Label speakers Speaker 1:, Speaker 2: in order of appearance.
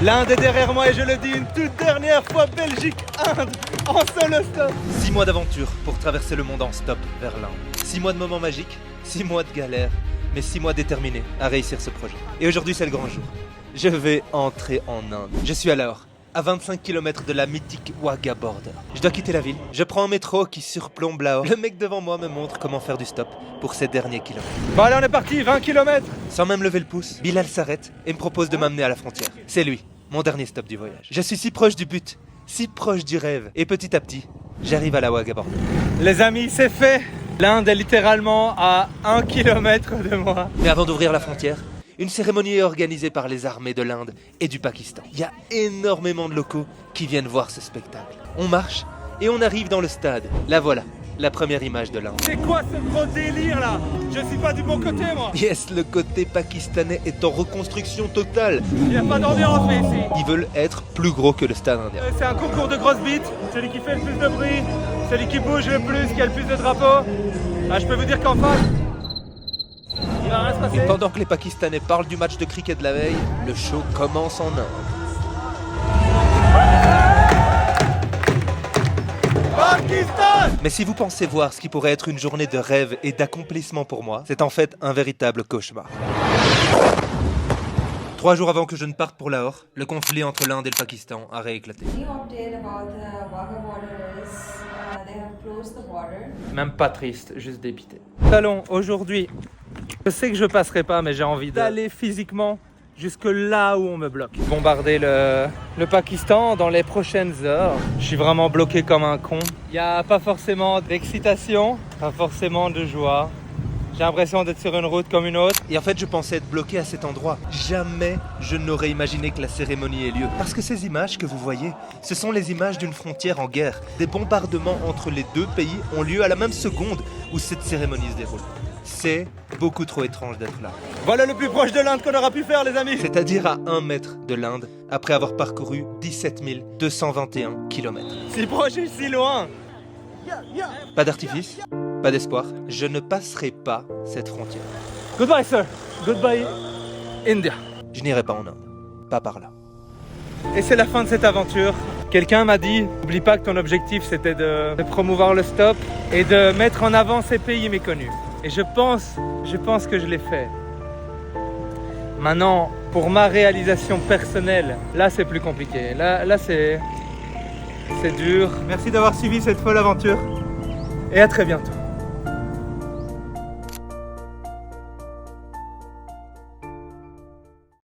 Speaker 1: L'Inde est derrière moi et je le dis une toute dernière fois, Belgique-Inde en solo stop.
Speaker 2: 6 mois d'aventure pour traverser le monde en stop vers l'Inde. 6 mois de moments magiques, 6 mois de galère, mais 6 mois déterminés à réussir ce projet. Et aujourd'hui c'est le grand jour. Je vais entrer en Inde. Je suis à Lahore, à 25 km de la mythique Wagah Border. Je dois quitter la ville. Je prends un métro qui surplombe Lahore. Le mec devant moi me montre comment faire du stop pour ces derniers kilomètres.
Speaker 1: Bon allez, on est parti, 20 km.
Speaker 2: Sans même lever le pouce, Bilal s'arrête et me propose de m'amener à la frontière. C'est lui, mon dernier stop du voyage. Je suis si proche du but, si proche du rêve. Et petit à petit, j'arrive à la Wagah Border.
Speaker 1: Les amis, c'est fait. L'Inde est littéralement à 1 km de moi.
Speaker 2: Mais avant d'ouvrir la frontière, une cérémonie est organisée par les armées de l'Inde et du Pakistan. Il y a énormément de locaux qui viennent voir ce spectacle. On marche et on arrive dans le stade. La voilà, la première image de l'Inde.
Speaker 1: C'est quoi ce gros délire là? Je suis pas du bon côté moi.
Speaker 2: Yes, le côté pakistanais est en reconstruction totale.
Speaker 1: Il n'y a pas d'ambiance mais ici.
Speaker 2: Ils veulent être plus gros que le stade indien.
Speaker 1: C'est un concours de grosses bites. Celui qui fait le plus de bruit, celui qui bouge le plus, qui a le plus de drapeaux. Ah, je peux vous dire qu'en face, il va rien se passer.
Speaker 2: Et pendant que les Pakistanais parlent du match de cricket de la veille, le show commence en Inde.
Speaker 1: Pakistan!
Speaker 2: Mais si vous pensez voir ce qui pourrait être une journée de rêve et d'accomplissement pour moi, c'est en fait un véritable cauchemar. 3 jours avant que je ne parte pour Lahore, le conflit entre l'Inde et le Pakistan a rééclaté.
Speaker 1: Même pas triste, juste dépité. Talon, aujourd'hui, je sais que je passerai pas, mais j'ai envie d'aller physiquement jusque là où on me bloque. Bombarder le Pakistan dans les prochaines heures. Je suis vraiment bloqué comme un con. Il n'y a pas forcément d'excitation, pas forcément de joie. J'ai l'impression d'être sur une route comme une autre.
Speaker 2: Et en fait, je pensais être bloqué à cet endroit. Jamais je n'aurais imaginé que la cérémonie ait lieu. Parce que ces images que vous voyez, ce sont les images d'une frontière en guerre. Des bombardements entre les deux pays ont lieu à la même seconde où cette cérémonie se déroule. C'est beaucoup trop étrange d'être là.
Speaker 1: Voilà le plus proche de l'Inde qu'on aura pu faire, les amis.
Speaker 2: C'est-à-dire à 1 mètre de l'Inde, après avoir parcouru 17 221 km.
Speaker 1: Si proche et si loin.
Speaker 2: Pas d'artifice, pas d'espoir. Je ne passerai pas cette frontière.
Speaker 1: Goodbye, sir. Goodbye, India.
Speaker 2: Je n'irai pas en Inde. Pas par là.
Speaker 1: Et c'est la fin de cette aventure. Quelqu'un m'a dit, n'oublie pas que ton objectif c'était de promouvoir le stop et de mettre en avant ces pays méconnus. Et je pense que je l'ai fait. Maintenant, pour ma réalisation personnelle, là c'est plus compliqué. Là c'est dur. Merci d'avoir suivi cette folle aventure et à très bientôt.